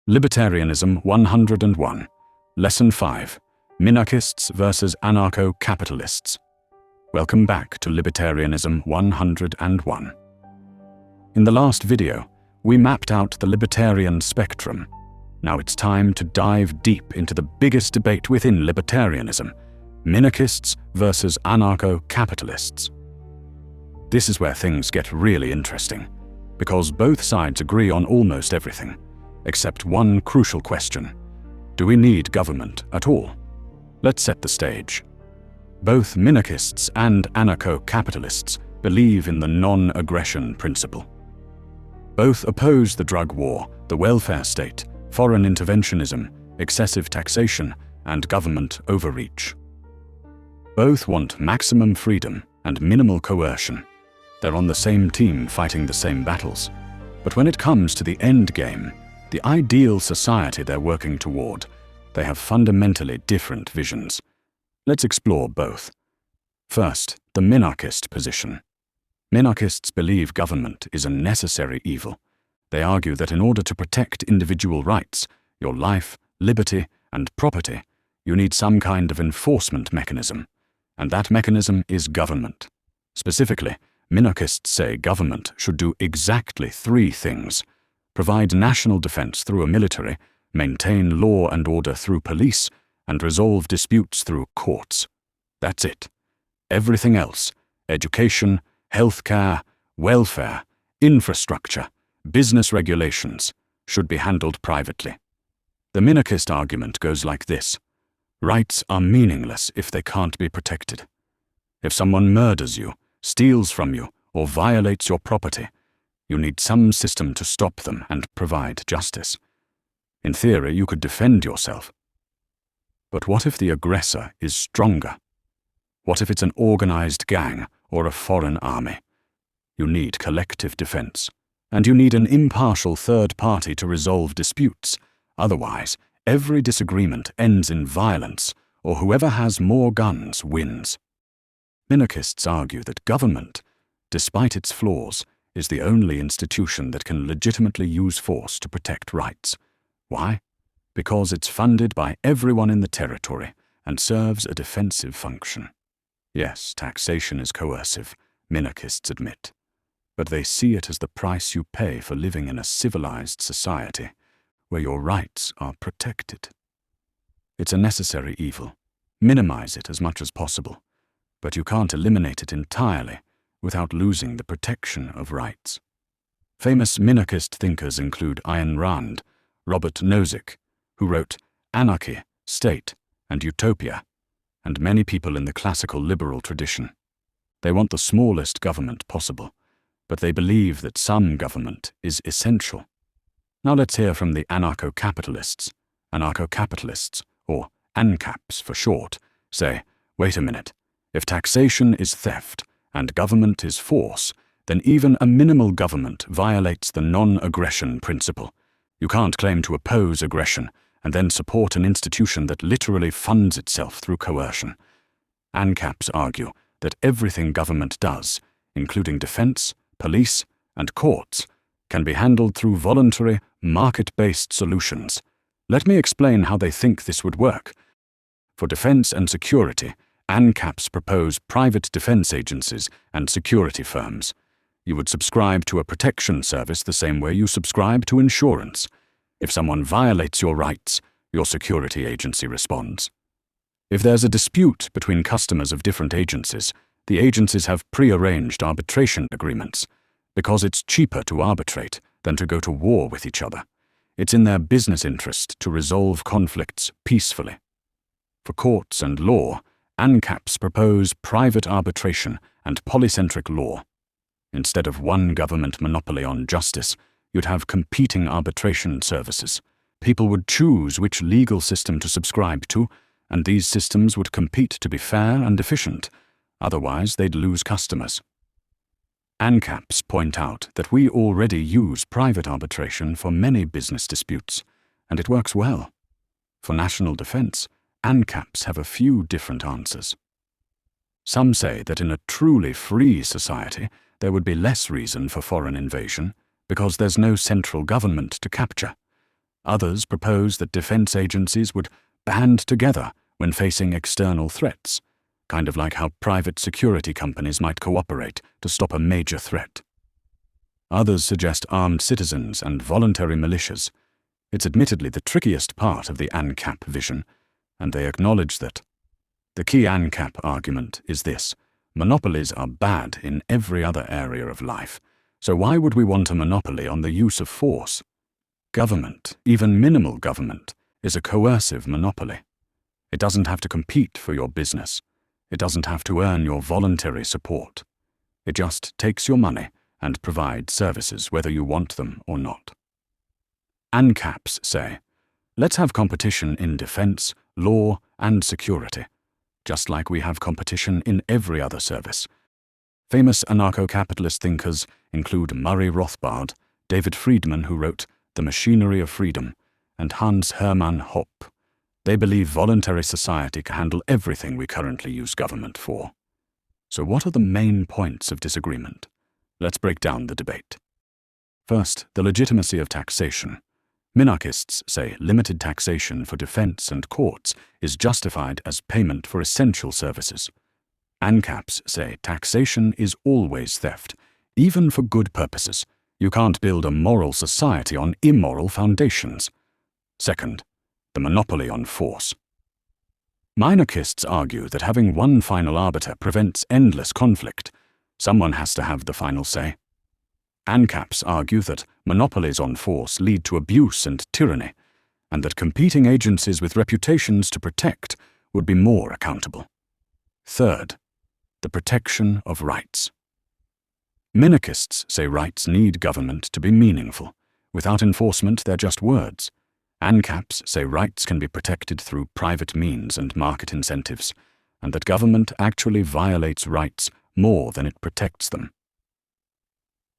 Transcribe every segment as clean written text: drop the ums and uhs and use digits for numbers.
Libertarianism 101, Lesson 5, Minarchists versus Anarcho-Capitalists. Welcome back to Libertarianism 101. In the last video, we mapped out the libertarian spectrum. Now it's time to dive deep into the biggest debate within libertarianism, Minarchists versus Anarcho-Capitalists. This is where things get really interesting, because both sides agree on almost everything, except one crucial question: do we need government at all? Let's set the stage. Both Minarchists and Anarcho-Capitalists believe in the non-aggression principle. Both oppose the drug war, the welfare state, foreign interventionism, excessive taxation, and government overreach. Both want maximum freedom and minimal coercion. They're on the same team fighting the same battles. But when it comes to the end game, the ideal society they're working toward, they have fundamentally different visions. Let's explore both. First, the minarchist position. Minarchists believe government is a necessary evil. They argue that in order to protect individual rights, your life, liberty, and property, you need some kind of enforcement mechanism, and that mechanism is government. Specifically, Minarchists say government should do exactly 3 things: provide national defense through a military, maintain law and order through police, and resolve disputes through courts. That's it. Everything else, education, healthcare, welfare, infrastructure, business regulations, should be handled privately. The minarchist argument goes like this: rights are meaningless if they can't be protected. If someone murders you, steals from you, or violates your property, you need some system to stop them and provide justice. In theory, you could defend yourself. But what if the aggressor is stronger? What if it's an organized gang or a foreign army? You need collective defense, and you need an impartial third party to resolve disputes. Otherwise, every disagreement ends in violence, or whoever has more guns wins. Minarchists argue that government, despite its flaws, is the only institution that can legitimately use force to protect rights. Why? Because it's funded by everyone in the territory and serves a defensive function. Yes, taxation is coercive, minarchists admit, but they see it as the price you pay for living in a civilized society where your rights are protected. It's a necessary evil. Minimize it as much as possible, but you can't eliminate it entirely without losing the protection of rights. Famous minarchist thinkers include Ayn Rand, Robert Nozick, who wrote Anarchy, State, and Utopia, and many people in the classical liberal tradition. They want the smallest government possible, but they believe that some government is essential. Now let's hear from the Anarcho-Capitalists. Anarcho-Capitalists, or Ancaps for short, say, wait a minute, if taxation is theft and government is force, then even a minimal government violates the non-aggression principle. You can't claim to oppose aggression and then support an institution that literally funds itself through coercion. Ancaps argue that everything government does, including defense, police, and courts, can be handled through voluntary, market-based solutions. Let me explain how they think this would work. For defense and security, Ancaps propose private defense agencies and security firms. You would subscribe to a protection service the same way you subscribe to insurance. If someone violates your rights, your security agency responds. If there's a dispute between customers of different agencies, the agencies have pre-arranged arbitration agreements, because it's cheaper to arbitrate than to go to war with each other. It's in their business interest to resolve conflicts peacefully. For courts and law, Ancaps propose private arbitration and polycentric law. Instead of one government monopoly on justice, you'd have competing arbitration services. People would choose which legal system to subscribe to, and these systems would compete to be fair and efficient. Otherwise, they'd lose customers. Ancaps point out that we already use private arbitration for many business disputes, and it works well. For national defense, Ancaps have a few different answers. Some say that in a truly free society, there would be less reason for foreign invasion because there's no central government to capture. Others propose that defense agencies would band together when facing external threats, kind of like how private security companies might cooperate to stop a major threat. Others suggest armed citizens and voluntary militias. It's admittedly the trickiest part of the Ancap vision, and they acknowledge that. The key Ancap argument is this: monopolies are bad in every other area of life, so why would we want a monopoly on the use of force? Government, even minimal government, is a coercive monopoly. It doesn't have to compete for your business. It doesn't have to earn your voluntary support. It just takes your money and provides services whether you want them or not. Ancaps say, let's have competition in defense, law, and security, just like we have competition in every other service. Famous anarcho-capitalist thinkers include Murray Rothbard, David Friedman, who wrote The Machinery of Freedom, and Hans Hermann Hoppe. They believe voluntary society can handle everything we currently use government for. So what are the main points of disagreement? Let's break down the debate. First, the legitimacy of taxation. Minarchists say limited taxation for defense and courts is justified as payment for essential services. Ancaps say taxation is always theft, even for good purposes. You can't build a moral society on immoral foundations. Second, the monopoly on force. Minarchists argue that having one final arbiter prevents endless conflict. Someone has to have the final say. Ancaps argue that monopolies on force lead to abuse and tyranny, and that competing agencies with reputations to protect would be more accountable. Third, the protection of rights. Minarchists say rights need government to be meaningful. Without enforcement, they're just words. Ancaps say rights can be protected through private means and market incentives, and that government actually violates rights more than it protects them.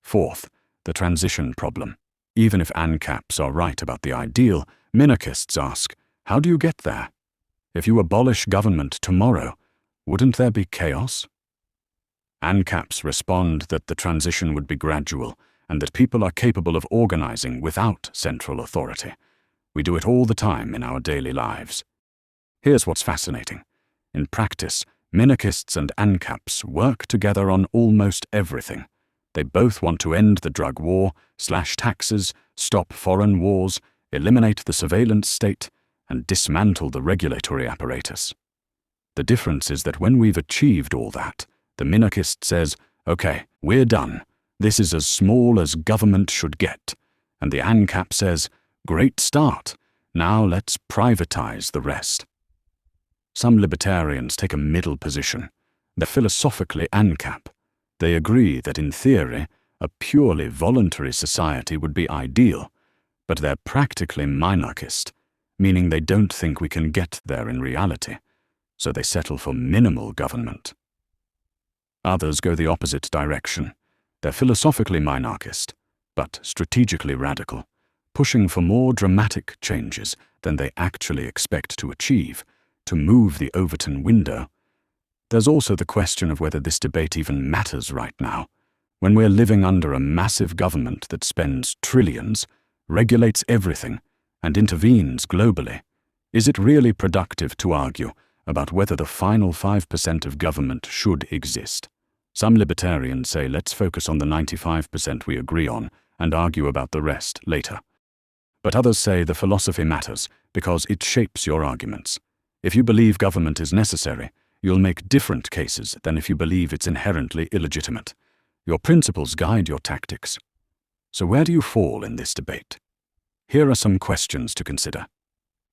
Fourth, the transition problem. Even if Ancaps are right about the ideal, Minarchists ask, how do you get there? If you abolish government tomorrow, wouldn't there be chaos? Ancaps respond that the transition would be gradual and that people are capable of organizing without central authority. We do it all the time in our daily lives. Here's what's fascinating. In practice, Minarchists and Ancaps work together on almost everything. They both want to end the drug war, slash taxes, stop foreign wars, eliminate the surveillance state, and dismantle the regulatory apparatus. The difference is that when we've achieved all that, the Minarchist says, okay, we're done. This is as small as government should get. And the Ancap says, great start. Now let's privatize the rest. Some libertarians take a middle position. They're philosophically Ancap. They agree that in theory, a purely voluntary society would be ideal, but they're practically Minarchist, meaning they don't think we can get there in reality, so they settle for minimal government. Others go the opposite direction. They're philosophically Minarchist, but strategically radical, pushing for more dramatic changes than they actually expect to achieve, to move the Overton window. There's also the question of whether this debate even matters right now, when we're living under a massive government that spends trillions, regulates everything, and intervenes globally. Is it really productive to argue about whether the final 5% of government should exist? Some libertarians say let's focus on the 95% we agree on and argue about the rest later. But others say the philosophy matters because it shapes your arguments. If you believe government is necessary, you'll make different cases than if you believe it's inherently illegitimate. Your principles guide your tactics. So where do you fall in this debate? Here are some questions to consider.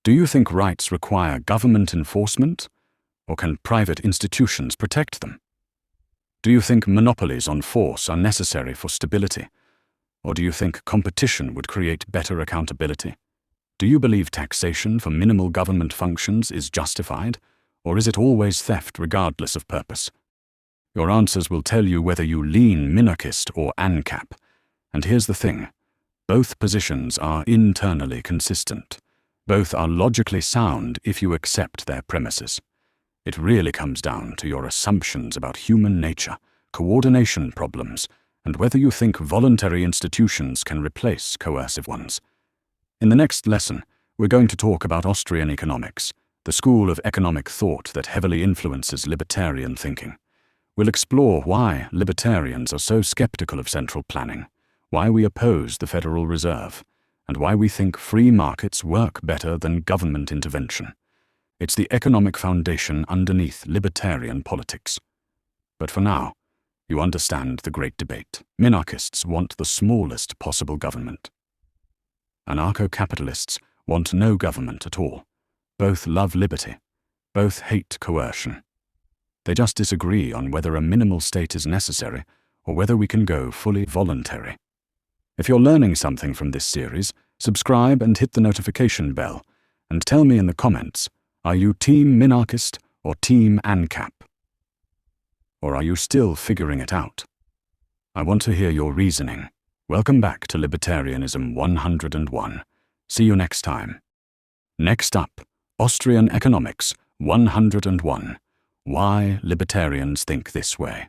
Do you think rights require government enforcement, or can private institutions protect them? Do you think monopolies on force are necessary for stability, or do you think competition would create better accountability? Do you believe taxation for minimal government functions is justified, or is it always theft regardless of purpose? Your answers will tell you whether you lean Minarchist or Ancap. And here's the thing. Both positions are internally consistent. Both are logically sound if you accept their premises. It really comes down to your assumptions about human nature, coordination problems, and whether you think voluntary institutions can replace coercive ones. In the next lesson, we're going to talk about Austrian economics, the school of economic thought that heavily influences libertarian thinking. We'll explore why libertarians are so skeptical of central planning, why we oppose the Federal Reserve, and why we think free markets work better than government intervention. It's the economic foundation underneath libertarian politics. But for now, you understand the great debate. Minarchists want the smallest possible government. Anarcho-Capitalists want no government at all. Both love liberty. Both hate coercion. They just disagree on whether a minimal state is necessary or whether we can go fully voluntary. If you're learning something from this series, subscribe and hit the notification bell, and tell me in the comments, are you Team Minarchist or Team Ancap? Or are you still figuring it out? I want to hear your reasoning. Welcome back to Libertarianism 101. See you next time. Next up, Austrian Economics 101. Why libertarians think this way.